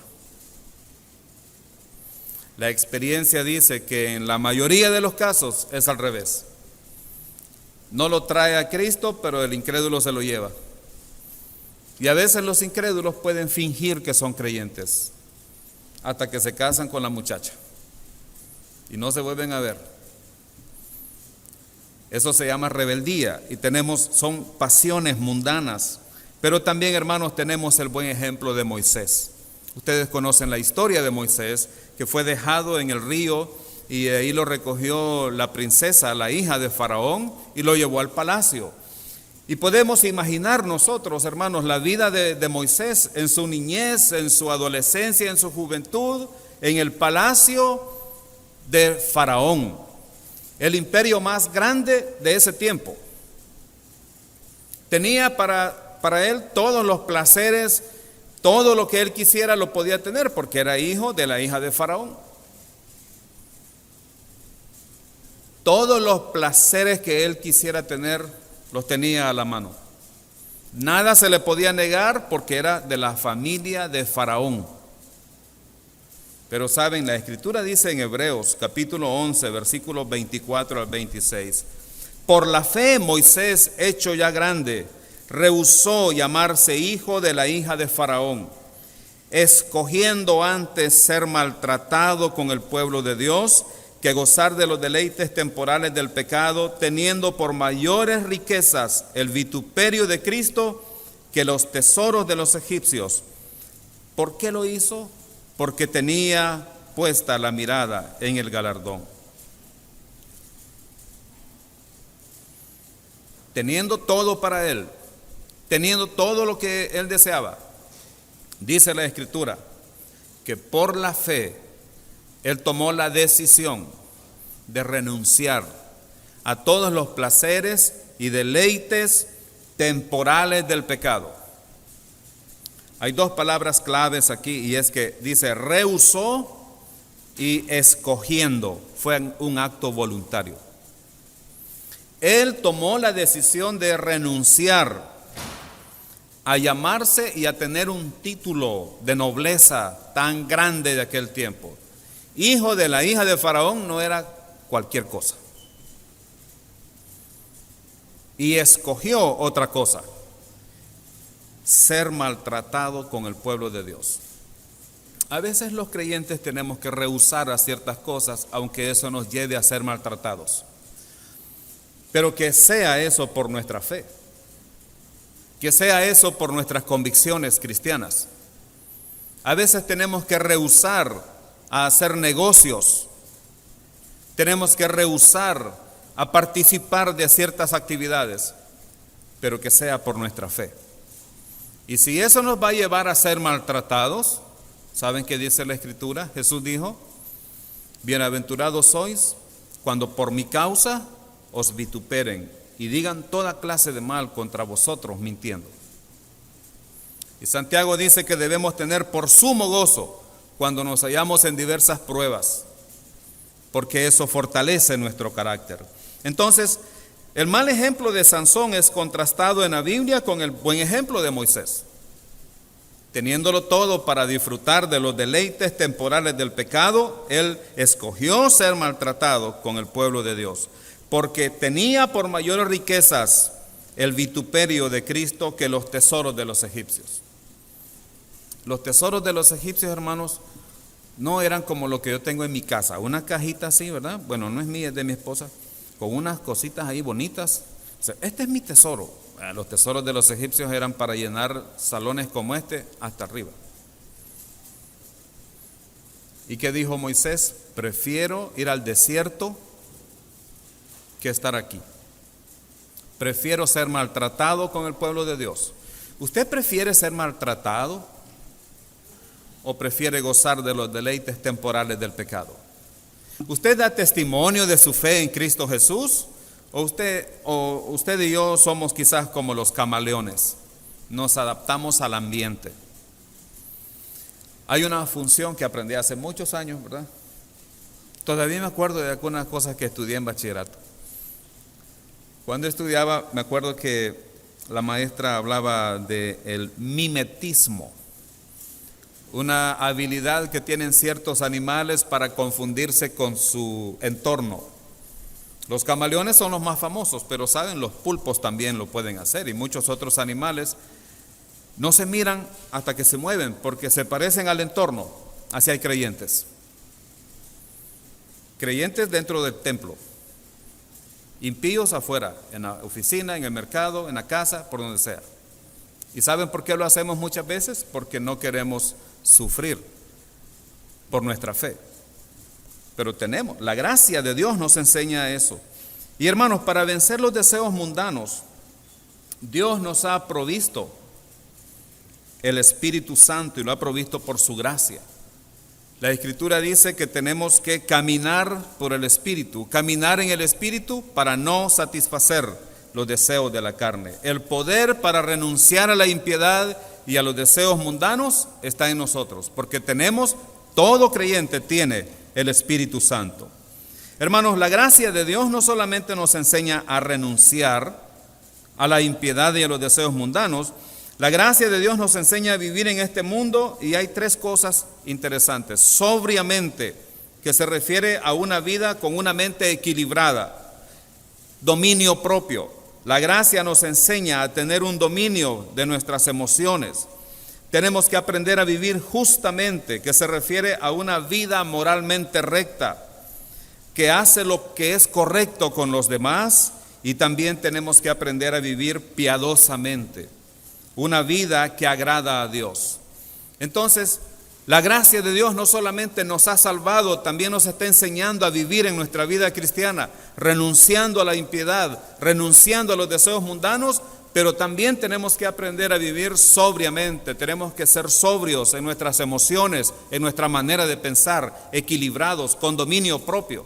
La experiencia dice que en la mayoría de los casos es al revés. no lo trae a Cristo, pero el incrédulo se lo lleva. Y a veces los incrédulos pueden fingir que son creyentes hasta que se casan con la muchacha y no se vuelven a ver. Eso se llama rebeldía y son pasiones mundanas. Pero también, hermanos, tenemos el buen ejemplo de Moisés. Ustedes conocen la historia de Moisés, que fue dejado en el río y de ahí lo recogió la princesa, la hija de Faraón, y lo llevó al palacio. Y podemos imaginar nosotros, hermanos, la vida de Moisés en su niñez, en su adolescencia, en su juventud, en el palacio de Faraón, el imperio más grande de ese tiempo. Tenía para él todos los placeres, todo lo que él quisiera lo podía tener, porque era hijo de la hija de Faraón. Todos los placeres que él quisiera tener los tenía a la mano. Nada se le podía negar porque era de la familia de Faraón. Pero saben, la Escritura dice en Hebreos capítulo 11, versículos 24 al 26: por la fe Moisés, hecho ya grande, rehusó llamarse hijo de la hija de Faraón, escogiendo antes ser maltratado con el pueblo de Dios que gozar de los deleites temporales del pecado, teniendo por mayores riquezas el vituperio de Cristo que los tesoros de los egipcios. ¿Por qué lo hizo? Porque tenía puesta la mirada en el galardón. Teniendo todo para él, teniendo todo lo que él deseaba, dice la Escritura que por la fe él tomó la decisión de renunciar a todos los placeres y deleites temporales del pecado. Hay dos palabras claves aquí, y es que dice rehusó y escogiendo. Fue un acto voluntario. Él tomó la decisión de renunciar a llamarse y a tener un título de nobleza tan grande de aquel tiempo. Hijo de la hija de Faraón no era cualquier cosa. Y escogió otra cosa: ser maltratado con el pueblo de Dios. A veces los creyentes tenemos que rehusar a ciertas cosas, aunque eso nos lleve a ser maltratados. Pero que sea eso por nuestra fe, que sea eso por nuestras convicciones cristianas. A veces tenemos que rehusar a hacer negocios, tenemos que rehusar a participar de ciertas actividades, pero que sea por nuestra fe. Y si eso nos va a llevar a ser maltratados, ¿saben qué dice la Escritura? Jesús dijo: bienaventurados sois cuando por mi causa os vituperen y digan toda clase de mal contra vosotros mintiendo. Y Santiago dice que debemos tener por sumo gozo cuando nos hallamos en diversas pruebas, porque eso fortalece nuestro carácter. Entonces, el mal ejemplo de Sansón es contrastado en la Biblia con el buen ejemplo de Moisés. Teniéndolo todo para disfrutar de los deleites temporales del pecado, él escogió ser maltratado con el pueblo de Dios, porque tenía por mayores riquezas el vituperio de Cristo que los tesoros de los egipcios. Los tesoros de los egipcios, hermanos, no eran como lo que yo tengo en mi casa, una cajita así, ¿verdad? Bueno, no es mía, es de mi esposa, con unas cositas ahí bonitas. O sea, este es mi tesoro. Los tesoros de los egipcios eran para llenar salones como este hasta arriba. ¿Y qué dijo Moisés? Prefiero ir al desierto que estar aquí. Prefiero ser maltratado con el pueblo de Dios. ¿Usted prefiere ser maltratado o prefiere gozar de los deleites temporales del pecado? ¿Usted da testimonio de su fe en Cristo Jesús? ¿O usted y yo somos quizás como los camaleones? Nos adaptamos al ambiente. Hay una función que aprendí hace muchos años, ¿verdad? Todavía me acuerdo de algunas cosas que estudié en bachillerato. Cuando estudiaba, me acuerdo que la maestra hablaba del mimetismo, una habilidad que tienen ciertos animales para confundirse con su entorno. Los camaleones son los más famosos, pero saben, los pulpos también lo pueden hacer y muchos otros animales no se miran hasta que se mueven porque se parecen al entorno. Así hay creyentes. Creyentes dentro del templo, impíos afuera, en la oficina, en el mercado, en la casa, por donde sea. ¿Y saben por qué lo hacemos muchas veces? Porque no queremos sufrir por nuestra fe. Pero la gracia de Dios nos enseña eso. Y hermanos, para vencer los deseos mundanos, Dios nos ha provisto el Espíritu Santo y lo ha provisto por su gracia. La Escritura dice que tenemos que caminar por el Espíritu, caminar en el Espíritu para no satisfacer los deseos de la carne. El poder para renunciar a la impiedad y a los deseos mundanos está en nosotros, porque todo creyente tiene el Espíritu Santo. Hermanos, la gracia de Dios no solamente nos enseña a renunciar a la impiedad y a los deseos mundanos, la gracia de Dios nos enseña a vivir en este mundo y hay tres cosas interesantes. Sobriamente, que se refiere a una vida con una mente equilibrada, dominio propio. La gracia nos enseña a tener un dominio de nuestras emociones. Tenemos que aprender a vivir justamente, que se refiere a una vida moralmente recta, que hace lo que es correcto con los demás, y también tenemos que aprender a vivir piadosamente, una vida que agrada a Dios. Entonces, la gracia de Dios no solamente nos ha salvado, también nos está enseñando a vivir en nuestra vida cristiana, renunciando a la impiedad, renunciando a los deseos mundanos, pero también tenemos que aprender a vivir sobriamente, tenemos que ser sobrios en nuestras emociones, en nuestra manera de pensar, equilibrados, con dominio propio.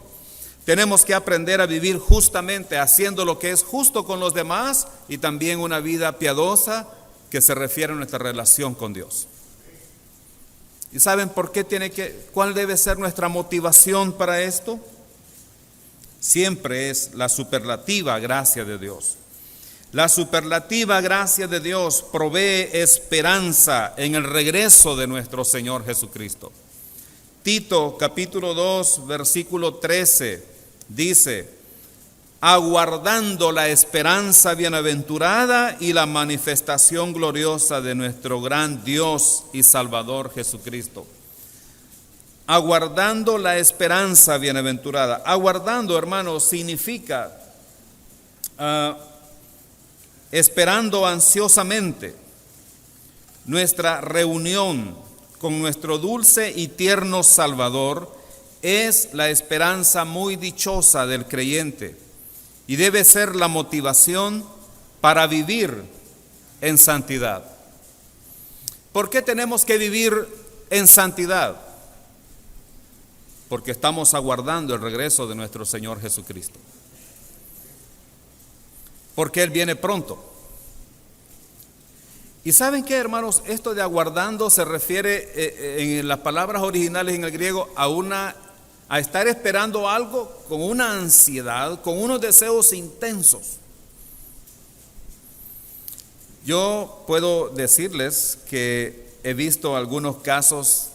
Tenemos que aprender a vivir justamente, haciendo lo que es justo con los demás y también una vida piadosa que se refiere a nuestra relación con Dios. ¿Y saben por qué cuál debe ser nuestra motivación para esto? Siempre es la superlativa gracia de Dios. La superlativa gracia de Dios provee esperanza en el regreso de nuestro Señor Jesucristo. Tito capítulo 2 versículo 13 dice: aguardando la esperanza bienaventurada y la manifestación gloriosa de nuestro gran Dios y Salvador Jesucristo. Aguardando la esperanza bienaventurada. Aguardando, hermanos, significa esperando ansiosamente nuestra reunión con nuestro dulce y tierno Salvador. Es la esperanza muy dichosa del creyente y debe ser la motivación para vivir en santidad. ¿Por qué tenemos que vivir en santidad? Porque estamos aguardando el regreso de nuestro Señor Jesucristo. Porque Él viene pronto. ¿Y saben qué, hermanos? Esto de aguardando se refiere en las palabras originales en el griego a estar esperando algo con una ansiedad, con unos deseos intensos. Yo puedo decirles que he visto algunos casos,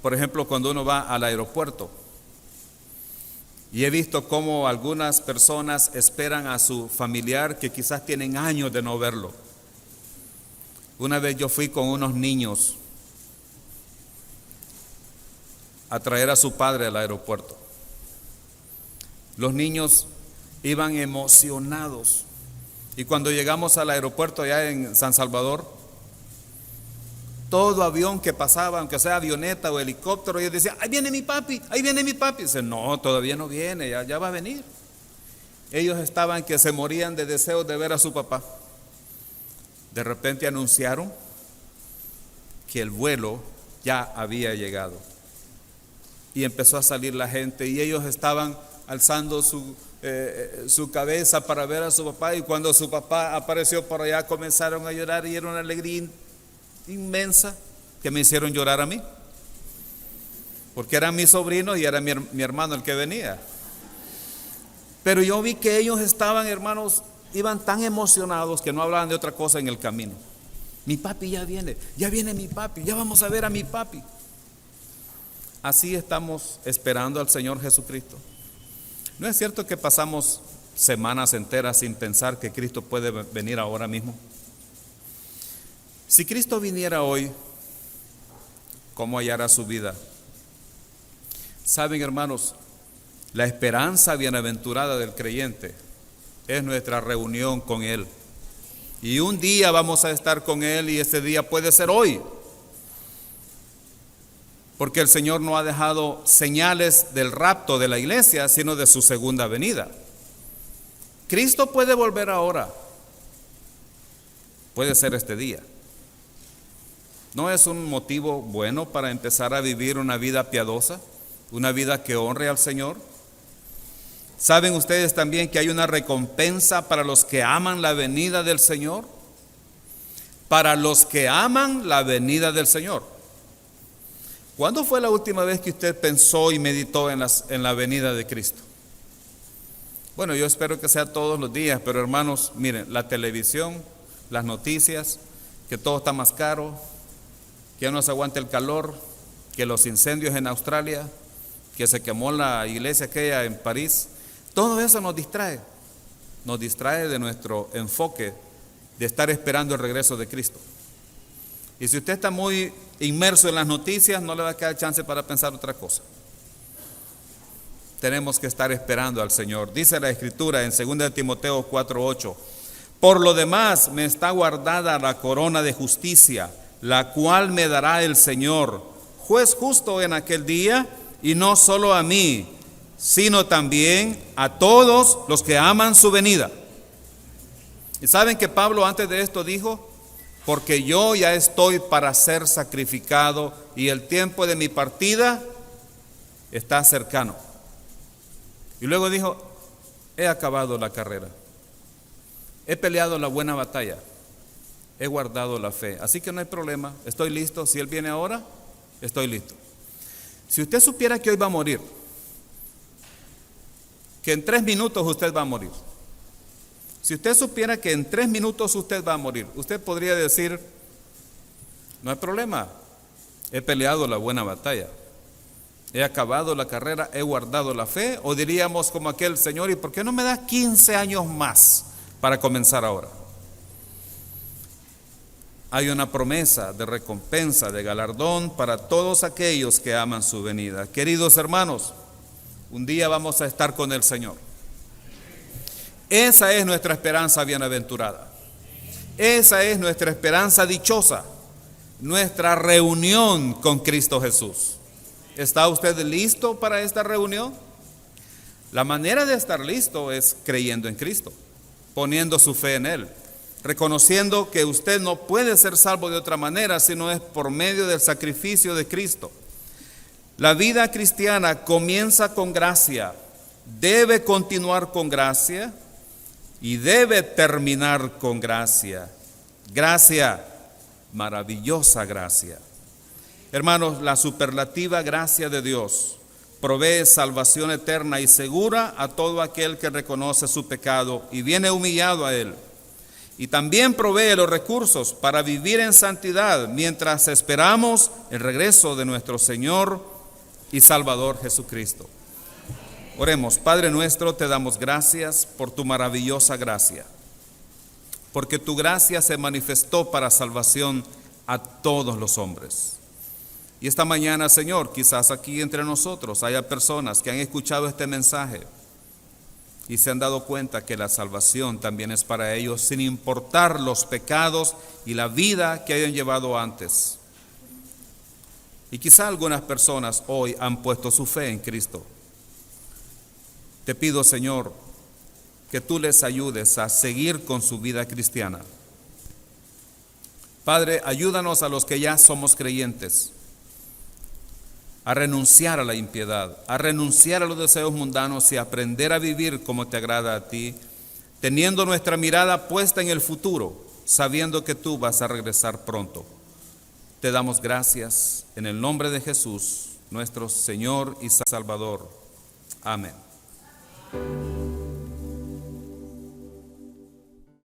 por ejemplo, cuando uno va al aeropuerto, y he visto cómo algunas personas esperan a su familiar que quizás tienen años de no verlo. Una vez yo fui con unos niños a traer a su padre al aeropuerto. Los niños iban emocionados y cuando llegamos al aeropuerto allá en San Salvador, todo avión que pasaba, aunque sea avioneta o helicóptero, ellos decían: ahí viene mi papi, ahí viene mi papi. Dicen: no, todavía no viene, ya va a venir. Ellos estaban que se morían de deseos de ver a su papá. De repente anunciaron que el vuelo ya había llegado. Y empezó a salir la gente y ellos estaban alzando su cabeza para ver a su papá, y cuando su papá apareció por allá comenzaron a llorar y era una alegría inmensa que me hicieron llorar a mí, porque eran mis sobrinos y era mi hermano el que venía. Pero yo vi que ellos estaban, hermanos, iban tan emocionados que no hablaban de otra cosa en el camino. Mi papi ya viene mi papi, ya vamos a ver a mi papi. Así estamos esperando al Señor Jesucristo. ¿No es cierto que pasamos semanas enteras sin pensar que Cristo puede venir ahora mismo? Si Cristo viniera hoy, ¿cómo hallará su vida? Saben, hermanos, la esperanza bienaventurada del creyente es nuestra reunión con Él. Y un día vamos a estar con Él, y ese día puede ser hoy. Porque el Señor no ha dejado señales del rapto de la iglesia, sino de su segunda venida. Cristo puede volver ahora. Puede ser este día. ¿No es un motivo bueno para empezar a vivir una vida piadosa? Una vida que honre al Señor. ¿Saben ustedes también que hay una recompensa para los que aman la venida del Señor? Para los que aman la venida del Señor. ¿Cuándo fue la última vez que usted pensó y meditó en la venida de Cristo? Bueno, yo espero que sea todos los días, pero hermanos, miren, la televisión, las noticias, que todo está más caro, que ya no se aguanta el calor, que los incendios en Australia, que se quemó la iglesia aquella en París, todo eso nos distrae de nuestro enfoque de estar esperando el regreso de Cristo. Y si usted está muy inmerso en las noticias, no le va a quedar chance para pensar otra cosa. Tenemos que estar esperando al Señor. Dice la Escritura en 2 Timoteo 4:8: por lo demás me está guardada la corona de justicia, la cual me dará el Señor, juez justo en aquel día, y no solo a mí, sino también a todos los que aman su venida. ¿Y saben que Pablo antes de esto dijo? Porque yo ya estoy para ser sacrificado y el tiempo de mi partida está cercano. Y luego dijo: he acabado la carrera, he peleado la buena batalla, he guardado la fe. Así que no hay problema, estoy listo. Si Él viene ahora, estoy listo. Si usted supiera que hoy va a morir, que en 3 minutos usted va a morir. Si usted supiera que en 3 minutos usted va a morir, usted podría decir: no hay problema, he peleado la buena batalla, he acabado la carrera, he guardado la fe. O diríamos como aquel: Señor, ¿y por qué no me das 15 años más para comenzar ahora? Hay una promesa de recompensa, de galardón para todos aquellos que aman su venida. Queridos hermanos, un día vamos a estar con el Señor. Esa es nuestra esperanza bienaventurada. Esa es nuestra esperanza dichosa, nuestra reunión con Cristo Jesús. ¿Está usted listo para esta reunión? La manera de estar listo es creyendo en Cristo, poniendo su fe en Él, reconociendo que usted no puede ser salvo de otra manera, sino es por medio del sacrificio de Cristo. La vida cristiana comienza con gracia, debe continuar con gracia y debe terminar con gracia. Gracia, maravillosa gracia. Hermanos, la superlativa gracia de Dios provee salvación eterna y segura a todo aquel que reconoce su pecado y viene humillado a Él. Y también provee los recursos para vivir en santidad mientras esperamos el regreso de nuestro Señor y Salvador Jesucristo. Oremos. Padre nuestro, te damos gracias por tu maravillosa gracia, porque tu gracia se manifestó para salvación a todos los hombres. Y esta mañana, Señor, quizás aquí entre nosotros haya personas que han escuchado este mensaje y se han dado cuenta que la salvación también es para ellos, sin importar los pecados y la vida que hayan llevado antes. Y quizá algunas personas hoy han puesto su fe en Cristo. Te pido, Señor, que tú les ayudes a seguir con su vida cristiana. Padre, ayúdanos a los que ya somos creyentes a renunciar a la impiedad, a renunciar a los deseos mundanos y a aprender a vivir como te agrada a ti, teniendo nuestra mirada puesta en el futuro, sabiendo que tú vas a regresar pronto. Te damos gracias en el nombre de Jesús, nuestro Señor y Salvador. Amén.